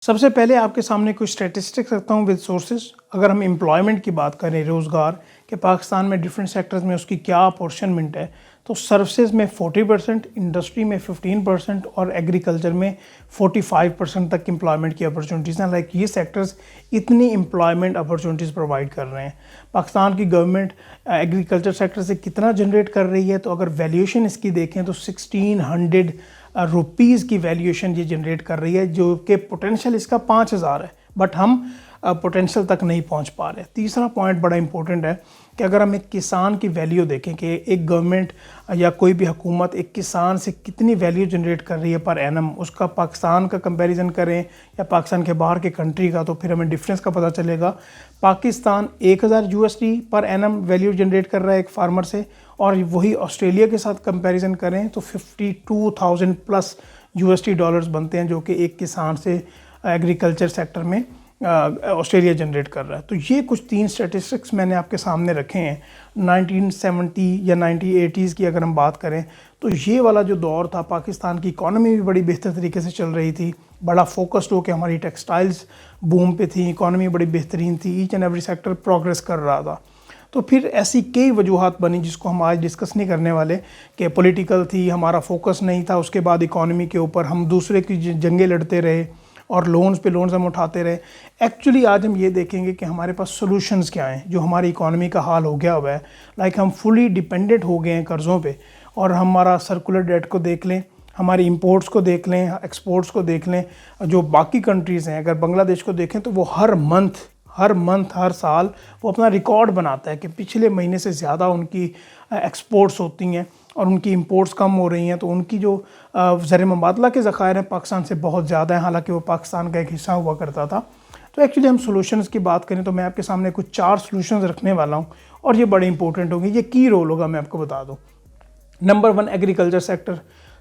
سب سے پہلے آپ کے سامنے کچھ اسٹیٹسٹکس رکھتا ہوں ود سورسز. اگر ہم امپلائمنٹ کی بات کریں، روزگار کہ پاکستان میں ڈفرینٹ سیکٹرز میں اس کی کیا اپورشنمنٹ ہے، تو سروسز میں 40%، انڈسٹری میں 15% اور ایگریکلچر میں 45% تک امپلائمنٹ کی اپورچونیٹیز ہیں. لائک یہ سیکٹرز اتنی امپلائمنٹ اپورچونیٹیز پرووائڈ کر رہے ہیں. پاکستان کی گورنمنٹ ایگریکلچر سیکٹر سے کتنا جنریٹ کر رہی ہے، تو اگر ویلیویشن اس کی دیکھیں تو 1600 روپیز کی ویلیویشن یہ جنریٹ کر رہی ہے، جو کہ پوٹینشیل اس کا 5000 ہے، بٹ ہم پوٹینشیل تک نہیں پہنچ پا رہے. تیسرا پوائنٹ بڑا امپورٹنٹ ہے کہ اگر ہم ایک کسان کی ویلیو دیکھیں کہ ایک گورنمنٹ یا کوئی بھی حکومت ایک کسان سے کتنی ویلیو جنریٹ کر رہی ہے پر اینم، اس کا پاکستان کا کمپیریزن کریں یا پاکستان کے باہر کے کنٹری کا، تو پھر ہمیں ڈفرینس کا پتہ چلے گا. Pakistan $1000 per annum value generate کر رہا ہے ایک فارمر سے، اور وہی آسٹریلیا کے ساتھ کمپیریزن کریں تو $52,000+ بنتے ہیں، جو کہ ایک کسان سے ایگریکلچر سیکٹر میں آسٹریلیا جنریٹ کر رہا ہے. تو یہ کچھ 3 اسٹیٹسٹکس میں نے آپ کے سامنے رکھے ہیں. 1970 یا 1980s کی اگر ہم بات کریں تو یہ والا جو دور تھا، پاکستان کی اکانومی بھی بڑی بہتر طریقے سے چل رہی تھی، بڑا فوکسڈ ہو کے ہماری ٹیکسٹائلز بوم پہ تھی، اکانومی بڑی بہترین تھی، each and every sector progress کر رہا تھا. تو پھر ایسی کئی وجوہات بنی جس کو ہم آج ڈسکس نہیں کرنے والے، کہ پولیٹیکل تھی، ہمارا فوکس نہیں تھا، اس کے بعد اکانومی کے اوپر ہم دوسرے کی جنگیں لڑتے رہے اور لونز پہ لونز ہم اٹھاتے رہے. ایکچولی آج ہم یہ دیکھیں گے کہ ہمارے پاس سولوشنز کیا ہیں جو ہماری اکانومی کا حال ہو گیا ہوا ہے. لائک ہم فلی ڈیپینڈنٹ ہو گئے ہیں قرضوں پہ، اور ہمارا سرکولر ڈیٹ کو دیکھ لیں، ہماری امپورٹس کو دیکھ لیں، ایکسپورٹس کو دیکھ لیں. جو باقی کنٹریز ہیں، اگر بنگلہ دیش کو دیکھیں تو وہ ہر منتھ ہر سال وہ اپنا ریکارڈ بناتا ہے کہ پچھلے مہینے سے زیادہ ان کی ایکسپورٹس ہوتی ہیں اور ان کی امپورٹس کم ہو رہی ہیں. تو ان کی جو زر مبادلہ کے ذخائر ہیں پاکستان سے بہت زیادہ ہیں، حالانکہ وہ پاکستان کا ایک حصہ ہوا کرتا تھا. تو ایکچولی ہم سولوشنز کی بات کریں تو میں آپ کے سامنے کچھ 4 سولوشنز رکھنے والا ہوں، اور یہ بڑے امپورٹنٹ ہوں گے. یہ کی رول ہوگا میں آپ کو بتا دوں. نمبر 1 ایگریکلچر سیکٹر،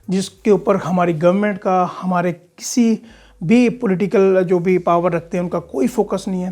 جس کے اوپر ہماری گورنمنٹ کا، ہمارے کسی بھی پولیٹیکل جو بھی پاور رکھتے ہیں ان کا کوئی فوکس نہیں ہے.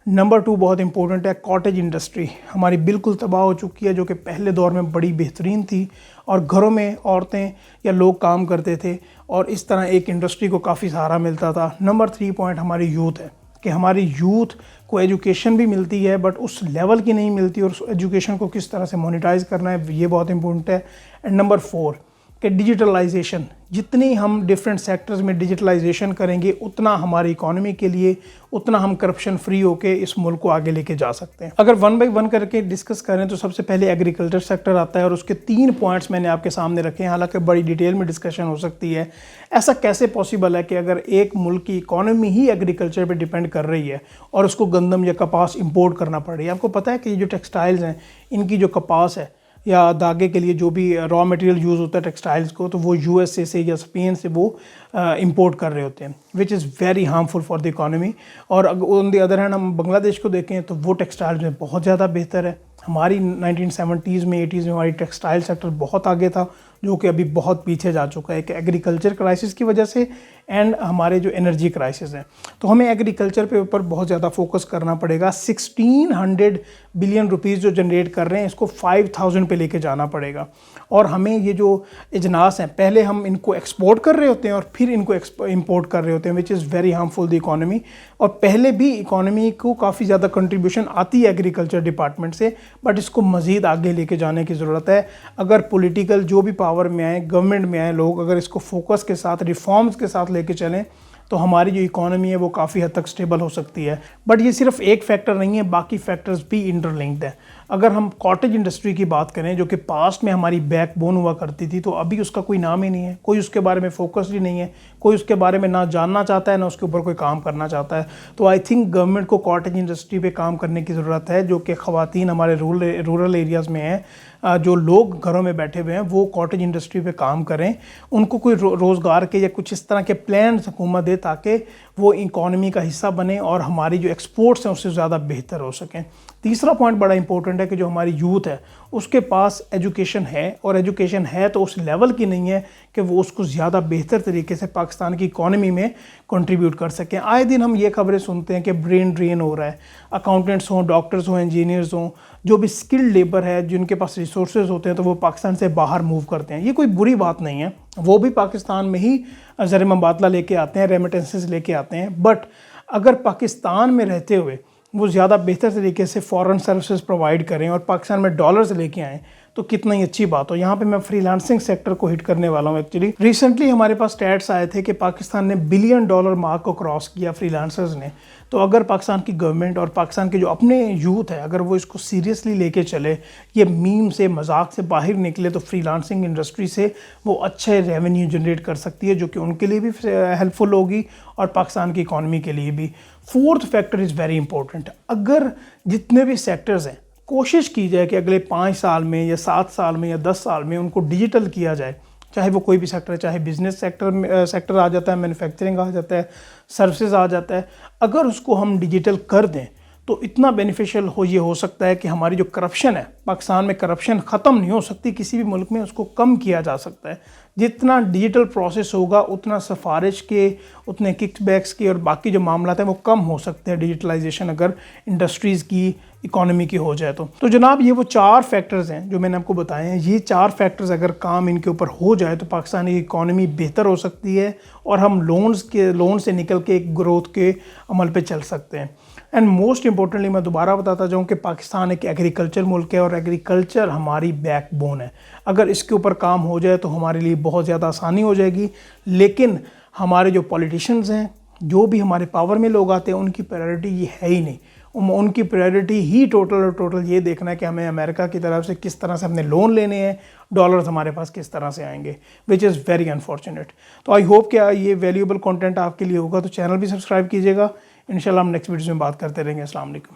نمبر 2 بہت امپورٹنٹ ہے، کاٹیج انڈسٹری ہماری بالکل تباہ ہو چکی ہے، جو کہ پہلے دور میں بڑی بہترین تھی، اور گھروں میں عورتیں یا لوگ کام کرتے تھے، اور اس طرح ایک انڈسٹری کو کافی سہارا ملتا تھا. نمبر 3 پوائنٹ ہماری یوتھ ہے، کہ ہماری یوتھ کو ایجوکیشن بھی ملتی ہے بٹ اس لیول کی نہیں ملتی، اور اس ایجوکیشن کو کس طرح سے مونیٹائز کرنا ہے یہ بہت امپورٹنٹ ہے. اینڈ نمبر 4 کہ ڈیجیٹلائزیشن، جتنی ہم ڈفرینٹ سیکٹرز میں ڈیجیٹلائزیشن کریں گے اتنا ہماری اکانومی کے لیے، اتنا ہم کرپشن فری ہو کے اس ملک کو آگے لے کے جا سکتے ہیں. اگر 1 بائی 1 کر کے ڈسکس کریں تو سب سے پہلے ایگریکلچر سیکٹر آتا ہے، اور اس کے 3 پوائنٹس میں نے آپ کے سامنے رکھے ہیں. حالانکہ بڑی ڈیٹیل میں ڈسکشن ہو سکتی ہے. ایسا کیسے پاسبل ہے کہ اگر ایک ملک کی اکانومی ہی ایگریکلچر پہ ڈیپینڈ کر رہی ہے اور اس کو گندم یا کپاس امپورٹ کرنا پڑ رہی ہے. آپ کو پتہ ہے کہ یہ جو ٹیکسٹائلز ہیں، ان کی جو کپاس ہے یا دھاگے کے لیے جو بھی را مٹیریل یوز ہوتا ہے ٹیکسٹائلز کو، تو وہ USA سے یا اسپین سے وہ امپورٹ کر رہے ہوتے ہیں، which is very harmful for the economy. اور آن دی ادر ہینڈ ہم بنگلہ دیش کو دیکھیں تو وہ ٹیکسٹائلز میں بہت زیادہ بہتر ہے. ہماری 1970s میں 80s میں ہماری ٹیکسٹائل سیکٹر بہت آگے تھا، جو کہ ابھی بہت پیچھے جا چکا ہے کہ ایگریکلچر کرائسس کی وجہ سے اینڈ ہمارے جو انرجی کرائسس ہیں. تو ہمیں ایگریکلچر پہ اوپر بہت زیادہ فوکس کرنا پڑے گا. 1600 بلین روپیز جو جنریٹ کر رہے ہیں، اس کو 5000 پہ لے کے جانا پڑے گا. اور ہمیں یہ جو اجناس ہیں، پہلے ہم ان کو ایکسپورٹ کر رہے ہوتے ہیں اور پھر ان کو امپورٹ کر رہے ہوتے ہیں، which is very harmful the economy. اور پہلے بھی اکانومی کو کافی زیادہ کنٹریبیوشن آتی ہے ایگریکلچر ڈپارٹمنٹ سے، بٹ اس کو مزید آگے لے کے جانے کی ضرورت ہے. اگر پولیٹیکل جو بھی پاور میں آئے، گورنمنٹ میں آئے لوگ، اگر اس کو فوکس کے ساتھ، ریفارمز کے ساتھ لے کے چلیں تو ہماری جو اکانومی ہے وہ کافی حد تک سٹیبل ہو سکتی ہے. بٹ یہ صرف ایک فیکٹر نہیں ہے، باقی فیکٹرز بھی انٹرلنکڈ ہیں. اگر ہم کاٹیج انڈسٹری کی بات کریں، جو کہ پاسٹ میں ہماری بیک بون ہوا کرتی تھی، تو ابھی اس کا کوئی نام ہی نہیں ہے، کوئی اس کے بارے میں فوکس ہی نہیں ہے، کوئی اس کے بارے میں نہ جاننا چاہتا ہے، نہ اس کے اوپر کوئی کام کرنا چاہتا ہے. تو آئی تھنک گورنمنٹ کو کاٹیج انڈسٹری پہ کام کرنے کی ضرورت ہے، جو کہ خواتین ہمارے رورل ایریاز میں ہیں، جو لوگ گھروں میں بیٹھے ہوئے ہیں، وہ کاٹیج انڈسٹری پہ کام کریں. ان کو کوئی روزگار کے یا کچھ اس طرح کے پلانز حکومت دے تاکہ وہ اکانومی کا حصہ بنیں اور ہماری جو ایکسپورٹس ہیں اس سے زیادہ بہتر ہو سکیں. تیسرا پوائنٹ بڑا امپورٹنٹ ہے کہ جو ہماری یوتھ ہے اس کے پاس ایجوکیشن ہے، اور ایجوکیشن ہے تو اس لیول کی نہیں ہے کہ وہ اس کو زیادہ بہتر طریقے سے پاکستان کی اکانومی میں کنٹریبیوٹ کر سکیں. آئے دن ہم یہ خبریں سنتے ہیں کہ برین ڈرین ہو رہا ہے، اکاؤنٹنٹس ہوں، ڈاکٹرز ہوں، انجینئرز ہوں، جو بھی اسکلڈ لیبر ہے، جن کے پاس ریسورسز ہوتے ہیں، تو وہ پاکستان سے باہر موو کرتے ہیں. یہ کوئی بری بات نہیں ہے، وہ بھی پاکستان میں ہی زر مبادلہ لے کے آتے ہیں، ریمیٹنسز لے کے آتے ہیں، بٹ اگر پاکستان میں رہتے ہوئے وہ زیادہ بہتر طریقے سے فورن سروسز پرووائڈ کریں اور پاکستان میں ڈالرز لے کے آئیں تو کتنا ہی اچھی بات ہو۔ یہاں پہ میں فری لانسنگ سیکٹر کو ہٹ کرنے والا ہوں۔ ایکچولی ریسنٹلی ہمارے پاس اسٹیٹس آئے تھے کہ پاکستان نے $1 بلین مارک کو کراس کیا فری لانسرز نے۔ تو اگر پاکستان کی گورنمنٹ اور پاکستان کے جو اپنے یوتھ ہے اگر وہ اس کو سیریسلی لے کے چلے، یہ میم سے مذاق سے باہر نکلے، تو فری لانسنگ انڈسٹری سے وہ اچھے ریونیو جنریٹ کر سکتی ہے، جو کہ ان کے لیے بھی ہیلپ فل ہوگی اور پاکستان کی اکانومی کے لیے بھی۔ Fourth factor is very important. اگر جتنے بھی سیکٹرز ہیں کوشش کی جائے کہ اگلے 5 سال میں یا 7 سال میں یا 10 سال میں ان کو ڈیجیٹل کیا جائے، چاہے وہ کوئی بھی سیکٹر ہے، چاہے بزنس سیکٹر آ جاتا ہے، مینوفیکچرنگ آ جاتا ہے، سروسز آ جاتا ہے، اگر اس کو ہم ڈیجیٹل کر دیں تو اتنا بینیفیشل یہ ہو سکتا ہے کہ ہماری جو کرپشن ہے، پاکستان میں کرپشن ختم نہیں ہو سکتی، کسی بھی ملک میں اس کو کم کیا جا سکتا ہے۔ جتنا ڈیجیٹل پروسیس ہوگا اتنا سفارش کے، اتنے کک بیکس کے اور باقی جو معاملات ہیں وہ کم ہو سکتے ہیں ڈیجیٹلائزیشن اگر انڈسٹریز کی، اکانومی کی ہو جائے تو جناب یہ وہ 4 فیکٹرز ہیں جو میں نے آپ کو بتائے ہیں۔ یہ 4 فیکٹرز اگر کام ان کے اوپر ہو جائے تو پاکستانی اکانومی بہتر ہو سکتی ہے اور ہم لون سے نکل کے ایک گروتھ کے عمل پہ چل سکتے ہیں۔ اینڈ موسٹ امپورٹنٹلی میں دوبارہ بتاتا جاؤں کہ پاکستان ایک ایگریکلچر ملک ہے اور ایگریکلچر ہماری بیک بون ہے۔ اگر اس کے اوپر کام ہو جائے تو ہمارے لیے بہت زیادہ آسانی ہو جائے گی، لیکن ہمارے جو پولیٹیشنز ہیں، جو بھی ہمارے پاور میں لوگ آتے ہیں، ان کی پرائیورٹی یہ ہے ہی نہیں۔ ان کی پرائیورٹی ہی ٹوٹل یہ دیکھنا ہے کہ ہمیں امریکہ کی طرف سے کس طرح سے ہم نے لون لینے ہیں، ڈالرز ہمارے پاس کس طرح سے آئیں گے، وچ از ویری انفارچونیٹ۔ تو آئی ہوپ کہ یہ ویلیوبل کنٹینٹ آپ کے لیے ہوگا، تو چینل بھی سبسکرائب کیجیے گا۔ انشاءاللہ ہم نیکسٹ ویڈیوز میں بات کرتے رہیں گے۔ السلام علیکم۔